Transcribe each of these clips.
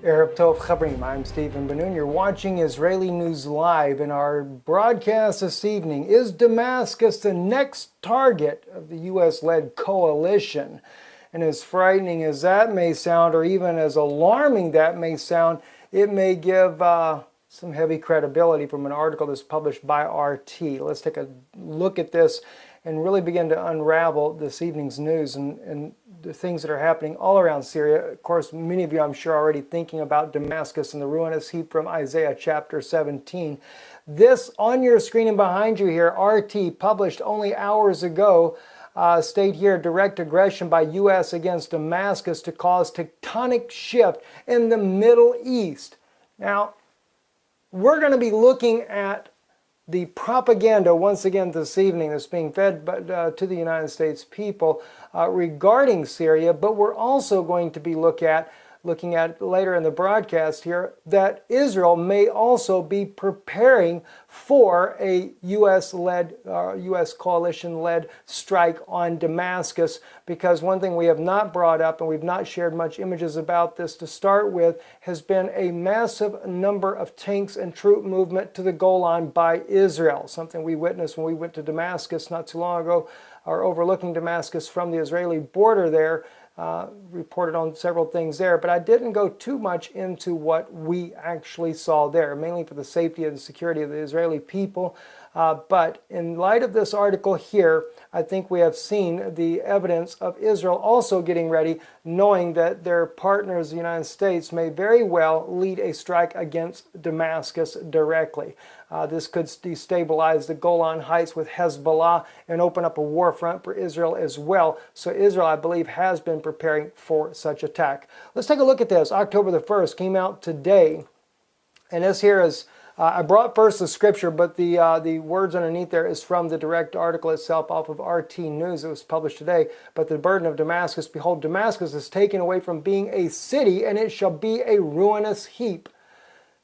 Arab Tov Chabrim. I'm Stephen Benoon. You're watching Israeli News Live. In our broadcast this evening, is Damascus the next target of the U.S.-led coalition? And as frightening as that may sound, or even as alarming that may sound, it may give some heavy credibility from an article that's published by RT. Let's take a look at this and really begin to unravel this evening's news and the things that are happening all around Syria. Of course, many of you, I'm sure, are already thinking about Damascus and the ruinous heap from Isaiah chapter 17. This on your screen and behind you here, RT, published only hours ago, state here, direct aggression by U.S. against Damascus to cause tectonic shift in the Middle East. Now, we're going to be looking at the propaganda once again this evening that's being fed to the United States people regarding Syria, but we're also going to be looking at later in the broadcast here that Israel may also be preparing for a U.S. coalition-led strike on Damascus, because one thing we have not brought up, and we've not shared much images about this to start with, has been a massive number of tanks and troop movement to the Golan by Israel, something we witnessed when we went to Damascus not too long ago, or overlooking Damascus from the Israeli border there. Reported on several things there, but I didn't go too much into what we actually saw there, mainly for the safety and security of the Israeli people. But in light of this article here, I think we have seen the evidence of Israel also getting ready, knowing that their partners, the United States, may very well lead a strike against Damascus directly. This could destabilize the Golan Heights with Hezbollah and open up a war front for Israel as well. So Israel, I believe, has been preparing for such attack. Let's take a look at this. October the 1st came out today. And this here is, I brought first the scripture, but the words underneath there is from the direct article itself off of RT News. It was published today. But the burden of Damascus, behold, Damascus is taken away from being a city, and it shall be a ruinous heap.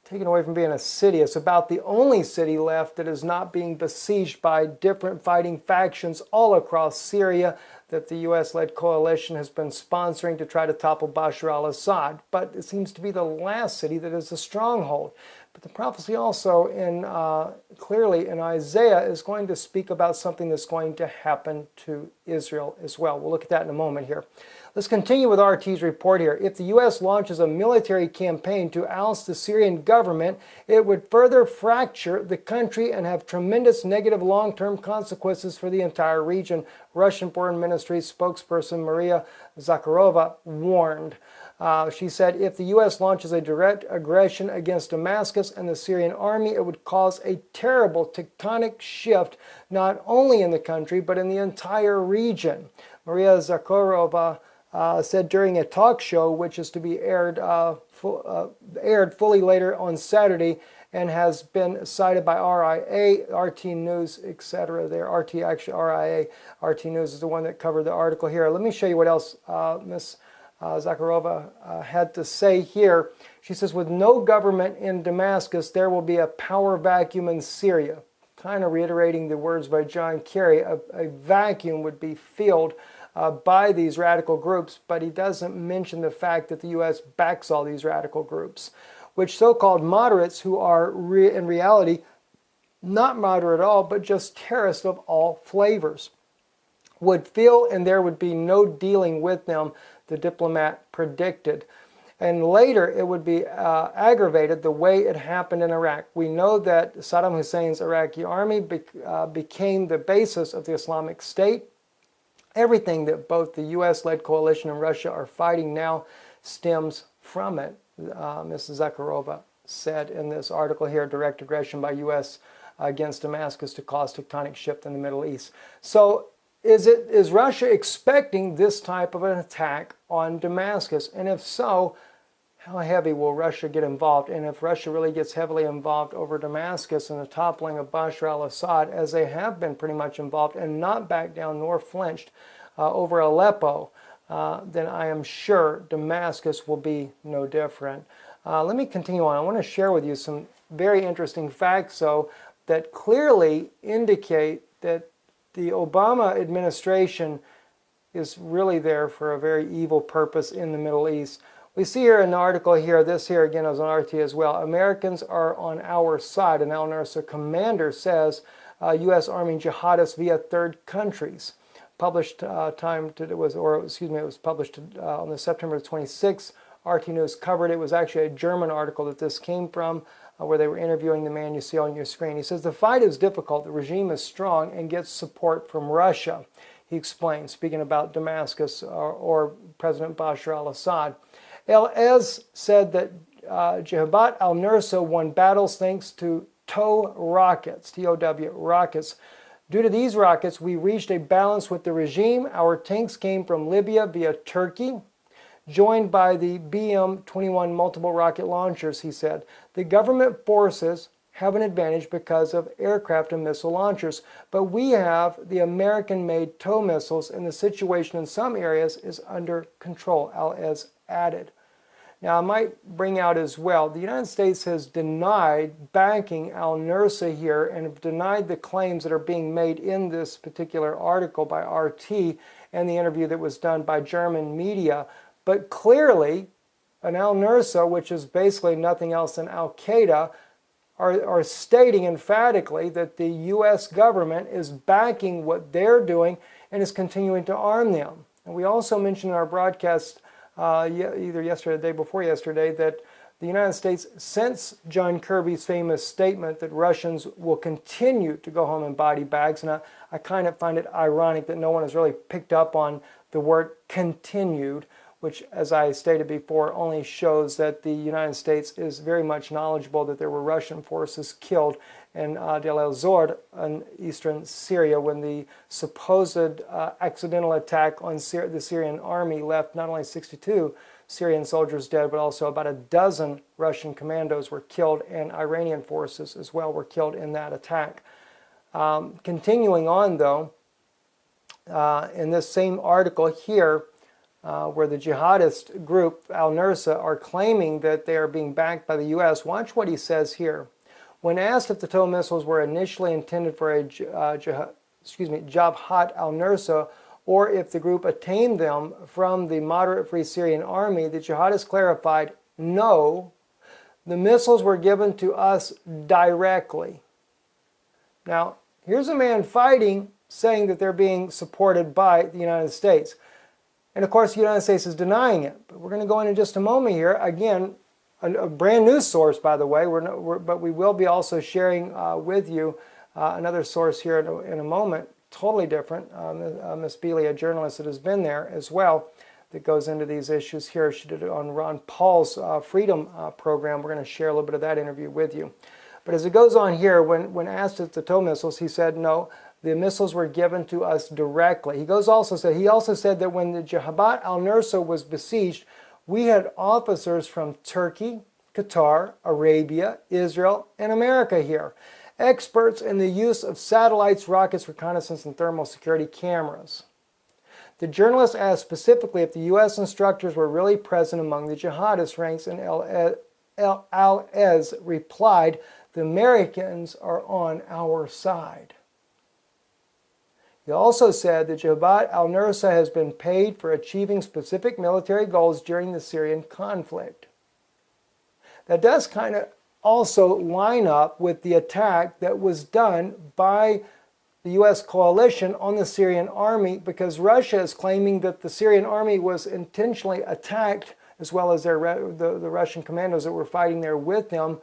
Taken away from being a city. It's about the only city left that is not being besieged by different fighting factions all across Syria that the U.S.-led coalition has been sponsoring to try to topple Bashar al-Assad. But it seems to be the last city that is a stronghold. But the prophecy also clearly in Isaiah is going to speak about something that's going to happen to Israel as well. We'll look at that in a moment here. Let's continue with RT's report here. If the U.S. launches a military campaign to oust the Syrian government, it would further fracture the country and have tremendous negative long-term consequences for the entire region, Russian Foreign Ministry spokesperson Maria Zakharova warned. She said if the U.S. launches a direct aggression against Damascus and the Syrian army, it would cause a terrible tectonic shift not only in the country but in the entire region. Maria Zakharova said during a talk show, which is to be aired fully later on Saturday, and has been cited by RIA, RT News, etc. There, RT actually, RIA, RT News is the one that covered the article here. Let me show you what else Ms. Zakharova had to say here. She says, with no government in Damascus, there will be a power vacuum in Syria. Kind of reiterating the words by John Kerry, a vacuum would be filled by these radical groups, but he doesn't mention the fact that the U.S. backs all these radical groups, which so-called moderates, who are in reality not moderate at all, but just terrorists of all flavors, would feel, and there would be no dealing with them, the diplomat predicted. And later it would be aggravated the way it happened in Iraq. We know that Saddam Hussein's Iraqi army became the basis of the Islamic State. Everything that both the U.S.-led coalition and Russia are fighting now stems from it, Mrs. Zakharova said in this article here, direct aggression by U.S. against Damascus to cause tectonic shift in the Middle East. So is Russia expecting this type of an attack on Damascus? And if so, how heavy will Russia get involved? And if Russia really gets heavily involved over Damascus and the toppling of Bashar al-Assad, as they have been pretty much involved and not backed down nor flinched over Aleppo, then I am sure Damascus will be no different. Let me continue on. I want to share with you some very interesting facts, though, that clearly indicate that the Obama administration is really there for a very evil purpose in the Middle East. We see here in the article here, this here again is on RT as well. Americans are on our side. An al-Nusra commander says U.S. arming jihadists via third countries. Published it was published on the September 26th. RT News covered it. It was actually a German article that this came from, where they were interviewing the man you see on your screen. He says the fight is difficult, the regime is strong, and gets support from Russia. He explained, speaking about Damascus or President Bashar al-Assad. El-Ez said that Jabhat al-Nusra won battles thanks to TOW rockets, T-O-W rockets. Due to these rockets, we reached a balance with the regime. Our tanks came from Libya via Turkey, joined by the BM-21 multiple rocket launchers, he said. The government forces have an advantage because of aircraft and missile launchers, but we have the American-made TOW missiles, and the situation in some areas is under control, El-Ez added. Now, I might bring out as well, the United States has denied backing al-Nusra here and have denied the claims that are being made in this particular article by RT and the interview that was done by German media. But clearly, an al-Nusra, which is basically nothing else than al-Qaeda, are stating emphatically that the U.S. government is backing what they're doing and is continuing to arm them. And we also mentioned in our broadcast either yesterday or the day before yesterday that the United States, since John Kirby's famous statement that Russians will continue to go home in body bags, and I kind of find it ironic that no one has really picked up on the word continued, which, as I stated before, only shows that the United States is very much knowledgeable that there were Russian forces killed in Deir el-Zor in eastern Syria when the supposed accidental attack on the Syrian army left not only 62 Syrian soldiers dead, but also about a dozen Russian commandos were killed, and Iranian forces as well were killed in that attack. Continuing on, though, in this same article here, where the jihadist group al-Nusra are claiming that they are being backed by the U.S., watch what he says here. When asked if the TOW missiles were initially intended for a Jabhat al-Nusra or if the group obtained them from the moderate Free Syrian Army, the jihadists clarified, no, the missiles were given to us directly. Now, here's a man fighting, saying that they're being supported by the United States. And of course, the United States is denying it. But we're going to go in just a moment here. Again, a brand new source, by the way, but we will be also sharing with you another source here in a moment, totally different. Miss Bealey, a journalist that has been there as well, that goes into these issues here. She did it on Ron Paul's Freedom program. We're going to share a little bit of that interview with you. But as it goes on here, when asked at the TOW missiles, he said, no, the missiles were given to us directly. He also said that when the Jabhat al-Nusra was besieged, we had officers from Turkey, Qatar, Arabia, Israel, and America here, experts in the use of satellites, rockets, reconnaissance, and thermal security cameras. The journalist asked specifically if the U.S. instructors were really present among the jihadist ranks, and al-Ez replied, the Americans are on our side. He also said that Jabhat al-Nusra has been paid for achieving specific military goals during the Syrian conflict. That does kind of also line up with the attack that was done by the U.S. coalition on the Syrian army, because Russia is claiming that the Syrian army was intentionally attacked, as well as the Russian commandos that were fighting there with them,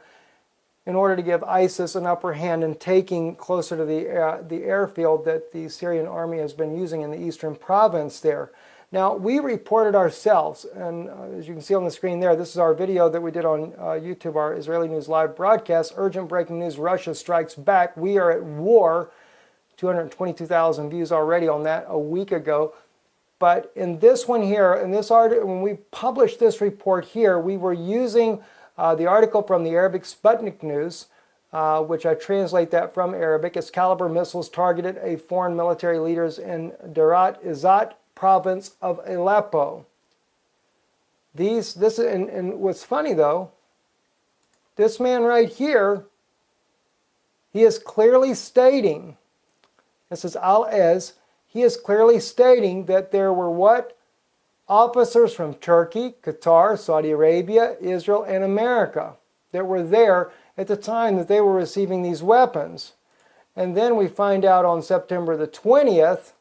in order to give ISIS an upper hand in taking closer to the airfield that the Syrian army has been using in the eastern province there. Now, we reported ourselves, and as you can see on the screen there, this is our video that we did on YouTube, our Israeli News Live broadcast, urgent breaking news, Russia strikes back, we are at war, 222,000 views already on that a week ago. But in this one here, in this article, when we published this report here, we were using the article from the Arabic Sputnik News, which I translate that from Arabic. Excalibur missiles targeted a foreign military leaders in Darat Izzat province of Aleppo. And what's funny though, this man right here, he is clearly stating, this is al-Ez, he is clearly stating that there were what? officers from Turkey, Qatar, Saudi Arabia, Israel, and America that were there at the time that they were receiving these weapons. And then we find out on September the 20th,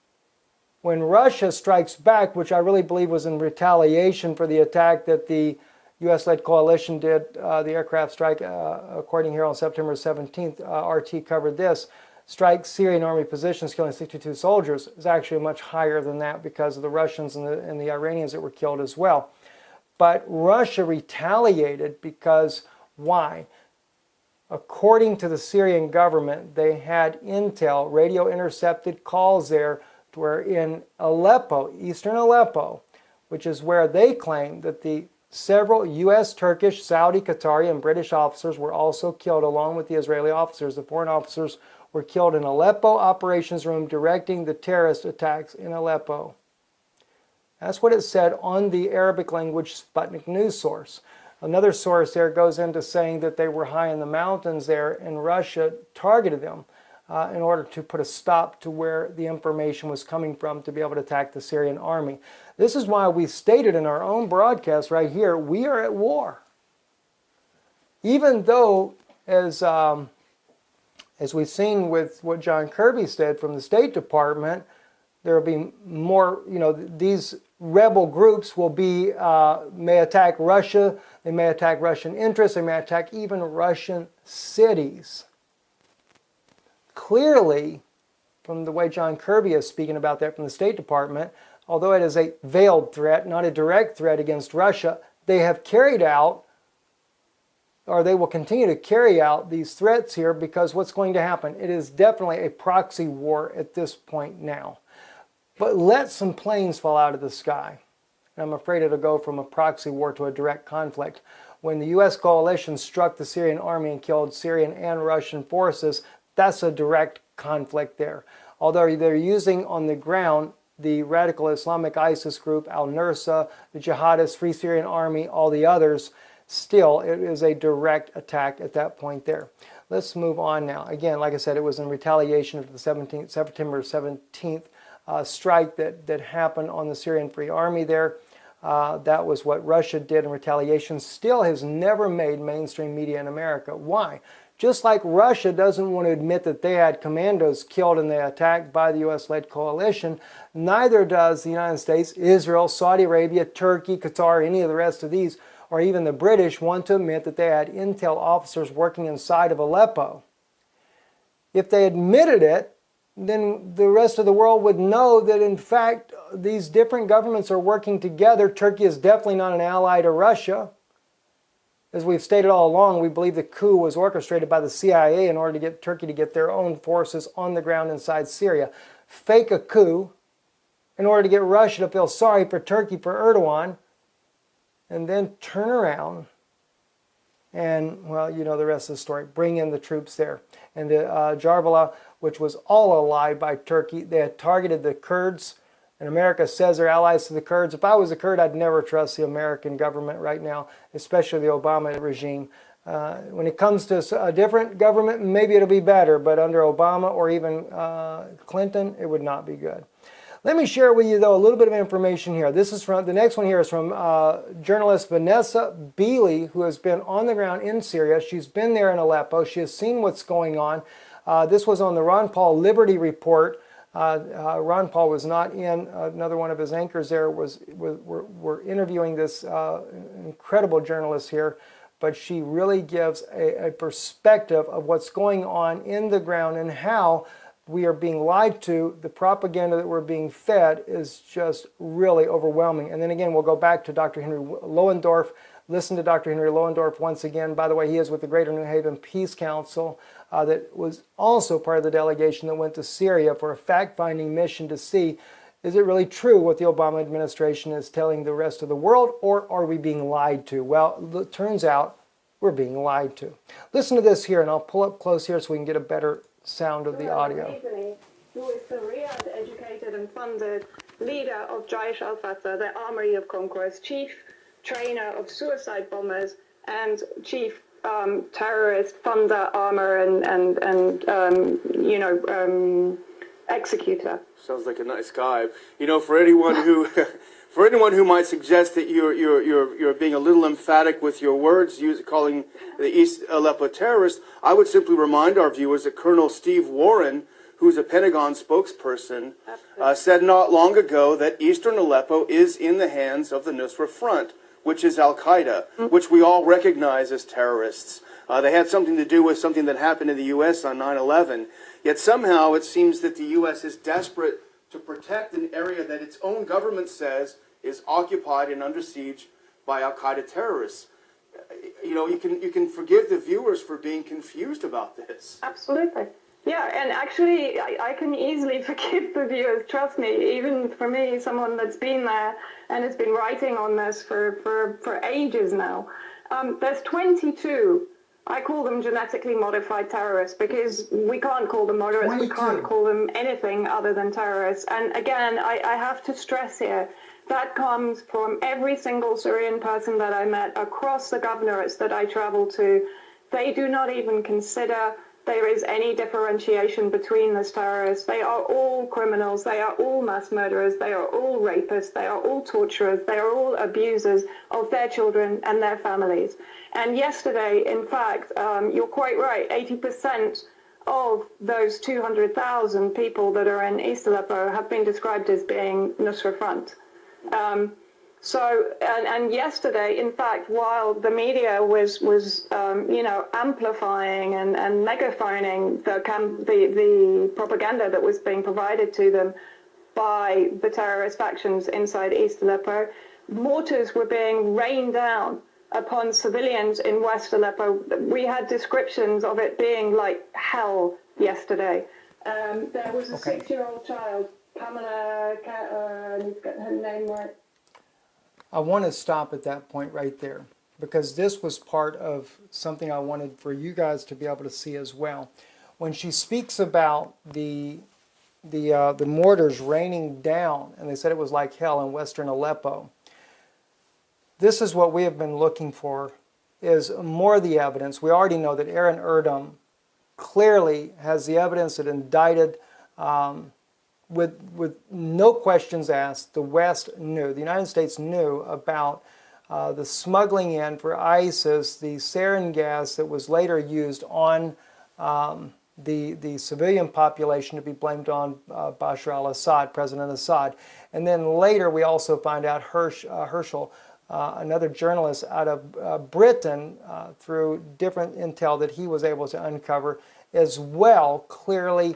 when Russia strikes back, which I really believe was in retaliation for the attack that the U.S.-led coalition did, the aircraft strike, according here on September 17th, RT covered this, strike Syrian army positions, killing 62 soldiers. Is actually much higher than that because of the Russians and the Iranians that were killed as well. But Russia retaliated because, why? According to the Syrian government, they had intel, radio-intercepted calls there to where in Aleppo, eastern Aleppo, which is where they claim that the several U.S., Turkish, Saudi, Qatari, and British officers were also killed along with the Israeli officers. The foreign officers were killed in Aleppo operations room directing the terrorist attacks in Aleppo. That's what it said on the Arabic language Sputnik news source. Another source there goes into saying that they were high in the mountains there and Russia targeted them in order to put a stop to where the information was coming from to be able to attack the Syrian army. This is why we stated in our own broadcast right here, we are at war. Even though, as we've seen with what John Kirby said from the State Department, there will be more, these rebel groups will be, may attack Russia, they may attack Russian interests, they may attack even Russian cities. Clearly, from the way John Kirby is speaking about that from the State Department, although it is a veiled threat, not a direct threat against Russia, they have carried out, or they will continue to carry out these threats here because what's going to happen? It is definitely a proxy war at this point now. But let some planes fall out of the sky. And I'm afraid it'll go from a proxy war to a direct conflict. When the U.S. coalition struck the Syrian army and killed Syrian and Russian forces, that's a direct conflict there. Although they're using on the ground the radical Islamic ISIS group, Al-Nusra, the Jihadist Free Syrian Army, all the others, still it is a direct attack at that point there. Let's move on now. Again, like I said, it was in retaliation of the September 17th strike that happened on the Syrian Free Army there. That was what Russia did in retaliation. Still has never made mainstream media in America. Why? Just like Russia doesn't want to admit that they had commandos killed in the attack by the U.S.-led coalition, neither does the United States, Israel, Saudi Arabia, Turkey, Qatar, any of the rest of these, or even the British want to admit that they had intel officers working inside of Aleppo. If they admitted it, then the rest of the world would know that in fact these different governments are working together. Turkey is definitely not an ally to Russia. As we've stated all along, we believe the coup was orchestrated by the CIA in order to get Turkey to get their own forces on the ground inside Syria. Fake a coup in order to get Russia to feel sorry for Turkey, for Erdogan, and then turn around and, well, you know the rest of the story. Bring in the troops there. And Jarbala, which was all a lie by Turkey, they had targeted the Kurds. And America says they're allies to the Kurds. If I was a Kurd, I'd never trust the American government right now, especially the Obama regime. When it comes to a different government, maybe it'll be better, but under Obama or even Clinton, it would not be good. Let me share with you, though, a little bit of information here. This is from, the next one here is from journalist Vanessa Beeley, who has been on the ground in Syria. She's been there in Aleppo. She has seen what's going on. This was on the Ron Paul Liberty Report. Ron Paul was not in. Another one of his anchors there were interviewing this incredible journalist here, but she really gives a perspective of what's going on in the ground and how we are being lied to. The propaganda that we're being fed is just really overwhelming. And then again, we'll go back to Dr. Henry Lohendorf. Listen to Dr. Henry Lohendorf once again. By the way, he is with the Greater New Haven Peace Council that was also part of the delegation that went to Syria for a fact-finding mission to see, is it really true what the Obama administration is telling the rest of the world, or are we being lied to? Well, it turns out we're being lied to. Listen to this here, and I'll pull up close here so we can get a better sound of the audio. Who is the Riyadh-educated and funded leader of Jaish al-Fatah, the Armory of Conquerors, chief trainer of suicide bombers, and chief terrorist funder, armor, and executor. Sounds like a nice guy. You know, for anyone who For anyone who might suggest that you're being a little emphatic with your words, calling the East Aleppo terrorists, I would simply remind our viewers that Colonel Steve Warren, who's a Pentagon spokesperson, said not long ago that Eastern Aleppo is in the hands of the Nusra Front, which is Al-Qaeda, which we all recognize as terrorists. They had something to do with something that happened in the U.S. on 9/11. Yet somehow it seems that the U.S. is desperate to protect an area that its own government says is occupied and under siege by Al-Qaeda terrorists. You know, you can forgive the viewers for being confused about this. Absolutely. Yeah, and actually, I can easily forgive the viewers, trust me. Even for me, someone that's been there and has been writing on this for ages now. There's 22. I call them genetically modified terrorists because we can't call them moderates, 22. we can't call them anything other than terrorists. And again, I have to stress here, that comes from every single Syrian person that I met across the governorates that I traveled to. They do not even consider there is any differentiation between these terrorists. They are all criminals, they are all mass murderers, they are all rapists, they are all torturers, they are all abusers of their children and their families. And yesterday, in fact, you're quite right, 80% of those 200,000 people that are in East Aleppo have been described as being Nusra Front. And yesterday, in fact, while the media was amplifying and megaphoning the propaganda that was being provided to them by the terrorist factions inside East Aleppo, mortars were being rained down upon civilians in West Aleppo. We had descriptions of it being like hell yesterday. There was a 6-year-old child, Pamela, I need to get her name right. I want to stop at that point right there because this was part of something I wanted for you guys to be able to see as well. When she speaks about the mortars raining down, and they said it was like hell in Western Aleppo, this is what we have been looking for, is more of the evidence. We already know that Aaron Erdem clearly has the evidence that indicted with no questions asked. The West knew, the United States knew about the smuggling in for ISIS, the sarin gas that was later used on the civilian population to be blamed on Bashar al-Assad, President Assad. And then later we also find out Herschel, another journalist out of Britain, through different intel that he was able to uncover as well, clearly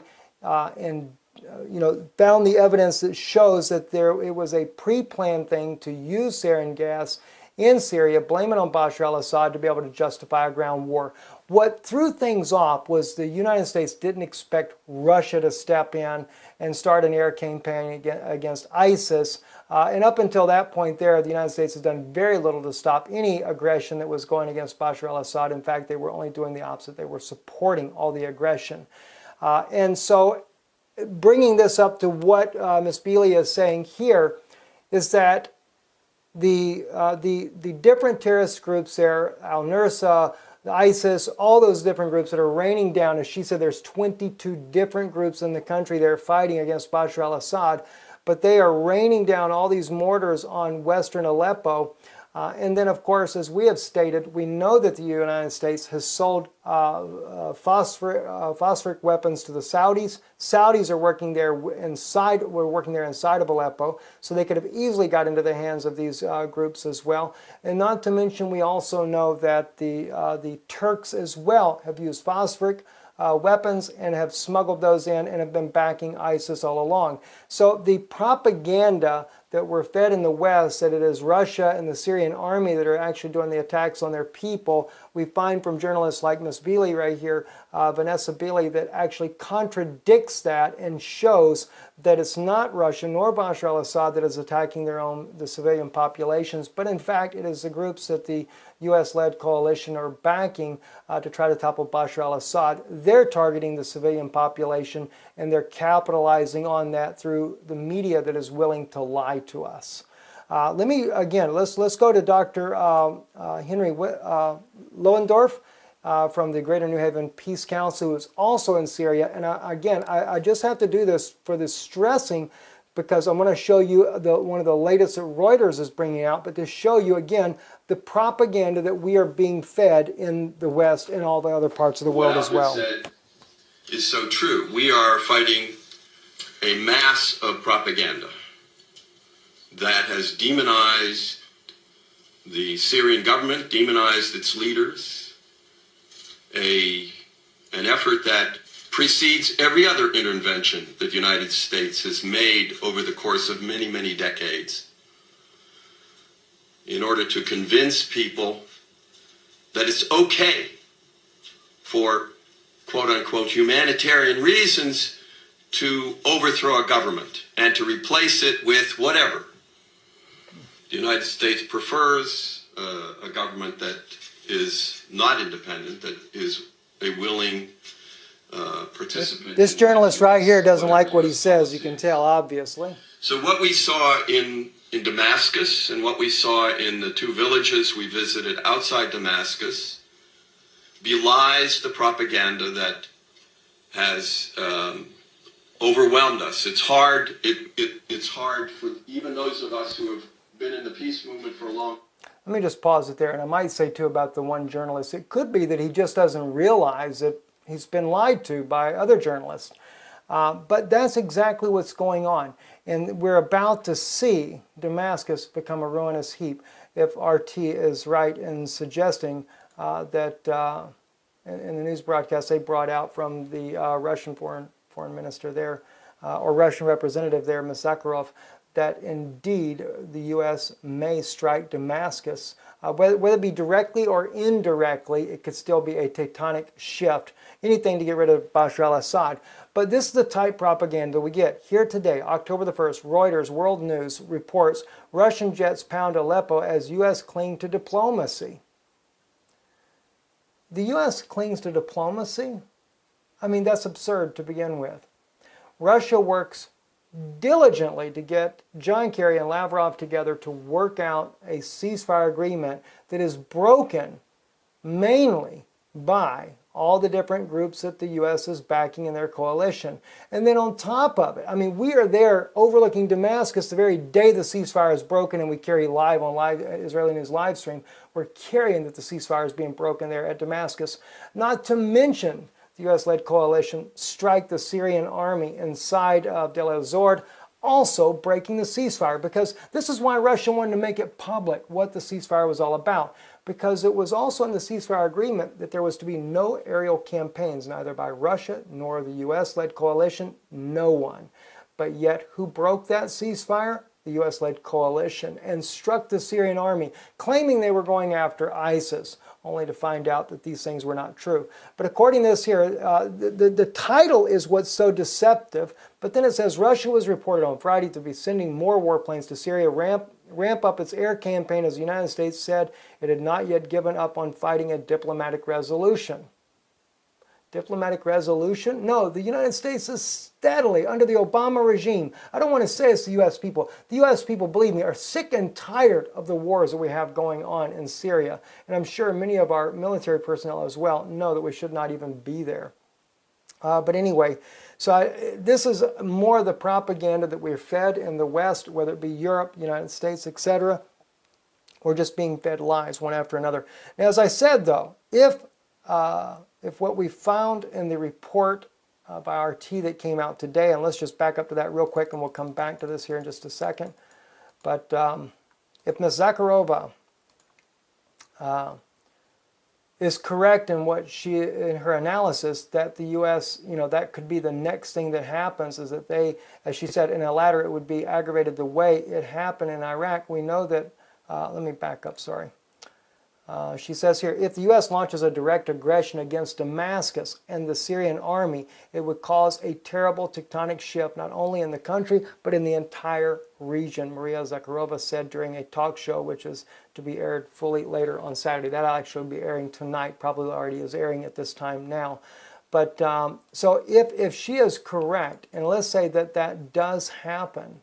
found the evidence that shows that it was a pre-planned thing to use sarin gas in Syria, blame it on Bashar al-Assad to be able to justify a ground war. What threw things off was the United States didn't expect Russia to step in and start an air campaign against ISIS. And up until that point there, the United States has done very little to stop any aggression that was going against Bashar al-Assad. In fact, they were only doing the opposite. They were supporting all the aggression. And so bringing this up to what Ms. Bealey is saying here is that the different terrorist groups there, al-Nusra, the ISIS, all those different groups that are raining down, as she said, there's 22 different groups in the country that are fighting against Bashar al-Assad, but they are raining down all these mortars on Western Aleppo. And then, of course, as we have stated, we know that the United States has sold phosphoric weapons to the Saudis. Saudis are working there inside of Aleppo, so they could have easily got into the hands of these groups as well. And not to mention, we also know that the Turks as well have used phosphoric weapons and have smuggled those in and have been backing ISIS all along. So the propaganda that we're fed in the West, that it is Russia and the Syrian army that are actually doing the attacks on their people, we find from journalists like Ms. Bealey right here, Vanessa Bealey, that actually contradicts that and shows that it's not Russia nor Bashar al-Assad that is attacking the civilian populations, but in fact it is the groups that the U.S.-led coalition are backing to try to topple Bashar al-Assad. They're targeting the civilian population, and they're capitalizing on that through the media that is willing to lie to us. Let's go to Dr. Henry Lohendorf from the Greater New Haven Peace Council, who is also in Syria. And I just have to do this for this stressing because I'm going to show you one of the latest that Reuters is bringing out, but to show you again the propaganda that we are being fed in the West and all the other parts of the world as well. What Alfred said is so true. We are fighting a mass of propaganda that has demonized the Syrian government, demonized its leaders, an effort that precedes every other intervention that the United States has made over the course of many, many decades in order to convince people that it's okay for quote-unquote humanitarian reasons to overthrow a government and to replace it with whatever. The United States prefers a government that is not independent, that is a willing participant. This journalist right here doesn't like what he says, you can tell, obviously. So what we saw in Damascus and what we saw in the two villages we visited outside Damascus belies the propaganda that has overwhelmed us. It's hard. It's hard for even those of us who have been in the peace movement for a long. Let me just pause it there, and I might say too about the one journalist, it could be that he just doesn't realize that he's been lied to by other journalists. But that's exactly what's going on. And we're about to see Damascus become a ruinous heap if RT is right in suggesting that in the news broadcast they brought out from the Russian foreign minister there, or Russian representative there, Sakharov, that indeed the U.S. may strike Damascus. Whether it be directly or indirectly, it could still be a tectonic shift. Anything to get rid of Bashar al-Assad. But this is the type propaganda we get. Here today, October the 1st, Reuters World News reports Russian jets pound Aleppo as U.S. cling to diplomacy. The U.S. clings to diplomacy? I mean, that's absurd to begin with. Russia works diligently to get John Kerry and Lavrov together to work out a ceasefire agreement that is broken mainly by all the different groups that the U.S. is backing in their coalition. And then on top of it, I mean, we are there overlooking Damascus the very day the ceasefire is broken, and we carry live on Israeli News live stream. We're carrying that the ceasefire is being broken there at Damascus. Not to mention the U.S.-led coalition strike the Syrian army inside of Deir el-Zor, also breaking the ceasefire, because this is why Russia wanted to make it public what the ceasefire was all about, because it was also in the ceasefire agreement that there was to be no aerial campaigns, neither by Russia nor the U.S.-led coalition, no one. But yet, who broke that ceasefire? The U.S.-led coalition, and struck the Syrian army, claiming they were going after ISIS, only to find out that these things were not true. But according to this here, the title is what's so deceptive, but then it says Russia was reported on Friday to be sending more warplanes to Syria, ramp up its air campaign, as the United States said it had not yet given up on fighting a diplomatic resolution. Diplomatic resolution? No, the United States is steadily, under the Obama regime, I don't want to say it's the U.S. people. The U.S. people, believe me, are sick and tired of the wars that we have going on in Syria. And I'm sure many of our military personnel as well know that we should not even be there. But anyway, this is more the propaganda that we're fed in the West, whether it be Europe, United States, etc. We're just being fed lies one after another. Now, as I said, though, if what we found in the report by RT that came out today, and let's just back up to that real quick and we'll come back to this here in just a second. But if Ms. Zakharova is correct in in her analysis that the U.S., that could be the next thing that happens, is that they, as she said, in a ladder it would be aggravated the way it happened in Iraq. We know that, let me back up, sorry. She says here, if the U.S. launches a direct aggression against Damascus and the Syrian army, it would cause a terrible tectonic shift, not only in the country, but in the entire region, Maria Zakharova said during a talk show, which is to be aired fully later on Saturday. That'll actually be airing tonight, probably already is airing at this time now. But so if she is correct, and let's say that that does happen,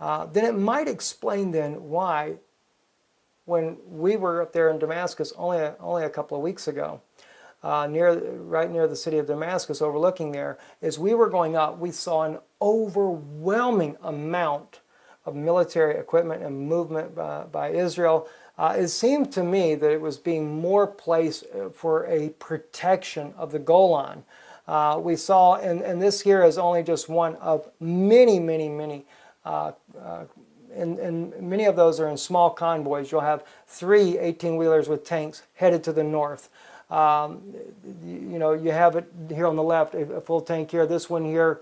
then it might explain then why, when we were up there in Damascus only a couple of weeks ago, right near the city of Damascus, overlooking there, as we were going up, we saw an overwhelming amount of military equipment and movement by Israel, it seemed to me that it was being more placed for a protection of the Golan. We saw, and this here is only just one of many, many, many, and many of those are in small convoys. You'll have 3 18-wheelers with tanks headed to the north. You have it here on the left, a full tank here. This one here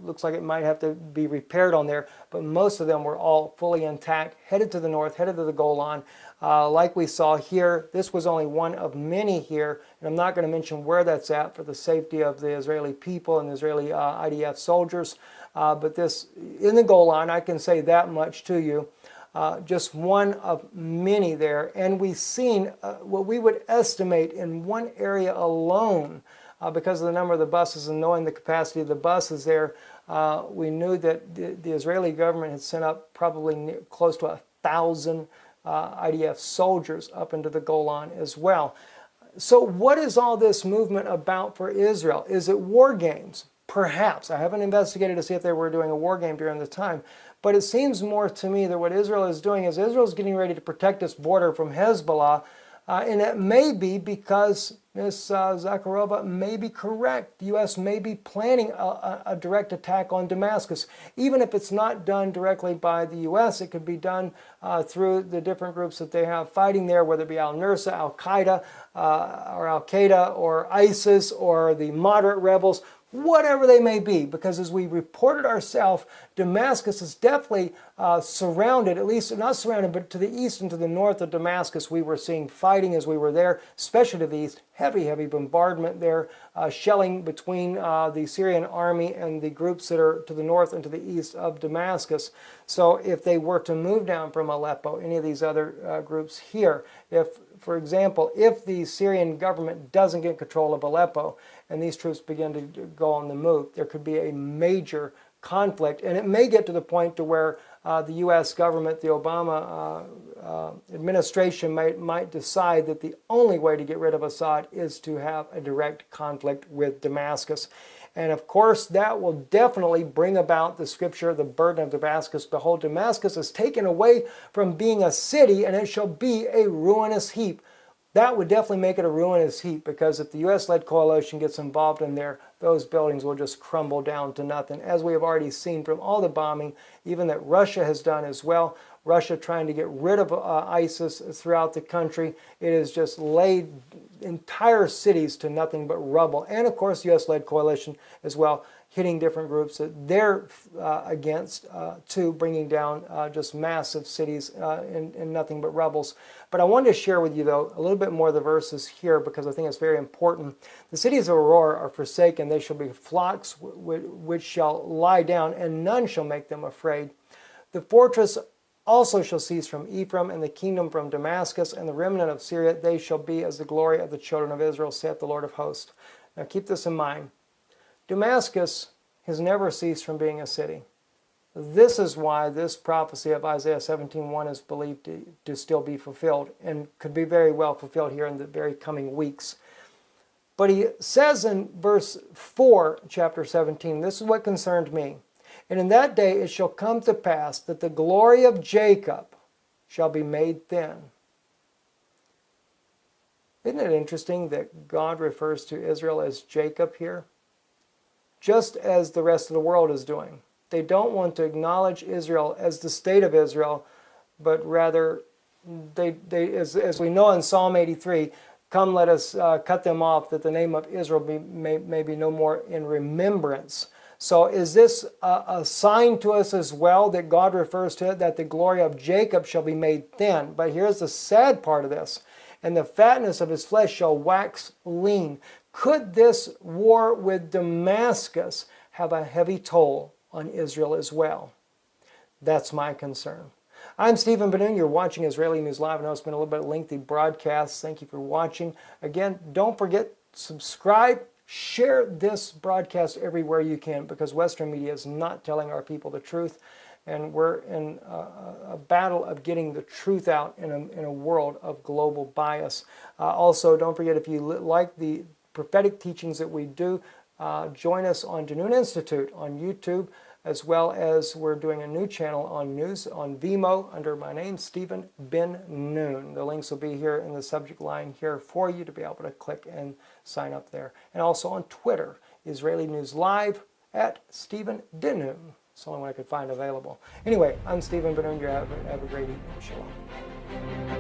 looks like it might have to be repaired on there, but most of them were all fully intact, headed to the north, headed to the Golan. Like we saw here, this was only one of many here, and I'm not going to mention where that's at for the safety of the Israeli people and the Israeli IDF soldiers, but this, in the Golan, I can say that much to you. Just one of many there, and we've seen what we would estimate in one area alone, because of the number of the buses and knowing the capacity of the buses there, we knew that the Israeli government had sent up probably close to 1,000 IDF soldiers up into the Golan as well. So what is all this movement about for Israel? Is it war games? Perhaps. I haven't investigated to see if they were doing a war game during the time, but it seems more to me that what Israel is doing is Israel is getting ready to protect its border from Hezbollah, and it may be because Ms. Zakharova may be correct. The U.S. may be planning a direct attack on Damascus. Even if it's not done directly by the U.S., it could be done through the different groups that they have fighting there, whether it be al-Nusra, Al-Qaeda, or Al-Qaeda, or ISIS, or the moderate rebels, whatever they may be, because as we reported ourselves, Damascus is definitely surrounded, at least not surrounded, but to the east and to the north of Damascus, we were seeing fighting as we were there, especially to the east, heavy bombardment there, shelling between the Syrian army and the groups that are to the north and to the east of Damascus. So if they were to move down from Aleppo, any of these other groups here, for example, if the Syrian government doesn't get control of Aleppo and these troops begin to go on the move, there could be a major conflict, and it may get to the point to where the U.S. government, the Obama administration might decide that the only way to get rid of Assad is to have a direct conflict with Damascus. And of course, that will definitely bring about the scripture, the burden of Damascus. Behold, Damascus is taken away from being a city, and it shall be a ruinous heap. That would definitely make it a ruinous heap, because if the U.S.-led coalition gets involved in there, those buildings will just crumble down to nothing, as we have already seen from all the bombing, even that Russia has done as well. Russia trying to get rid of ISIS throughout the country. It has just laid entire cities to nothing but rubble. And of course, the U.S.-led coalition as well, hitting different groups that they're against, to bringing down just massive cities in nothing but rubbles. But I wanted to share with you, though, a little bit more of the verses here, because I think it's very important. The cities of Aurora are forsaken. They shall be flocks which shall lie down, and none shall make them afraid. The fortress also shall cease from Ephraim, and the kingdom from Damascus, and the remnant of Syria. They shall be as the glory of the children of Israel, saith the Lord of hosts. Now keep this in mind. Damascus has never ceased from being a city. This is why this prophecy of Isaiah 17:1 is believed to still be fulfilled, and could be very well fulfilled here in the very coming weeks. But he says in verse 4, chapter 17, this is what concerned me. And in that day it shall come to pass that the glory of Jacob shall be made thin. Isn't it interesting that God refers to Israel as Jacob here? Just as the rest of the world is doing. They don't want to acknowledge Israel as the state of Israel, but rather, as we know in Psalm 83, come let us cut them off, that the name of Israel may be no more in remembrance. So is this a sign to us as well that God refers to it, that the glory of Jacob shall be made thin? But here's the sad part of this. And the fatness of his flesh shall wax lean. Could this war with Damascus have a heavy toll on Israel as well? That's my concern. I'm Stephen Ben-Nun. You're watching Israeli News Live. I know it's been a little bit lengthy broadcast. Thank you for watching. Again, don't forget, subscribe, share this broadcast everywhere you can, because Western media is not telling our people the truth. And we're in a battle of getting the truth out in a world of global bias. Also, don't forget, if you like the prophetic teachings that we do, Join us on Danoon Institute on YouTube, as well as we're doing a new channel on news on Vimeo under my name, Stephen Ben Noon. The links will be here in the subject line here for you to be able to click and sign up there. And also on Twitter, Israeli News Live at Stephen Danoon. It's the only one I could find available. Anyway, I'm Stephen Ben Noon. You have a great evening. Shalom.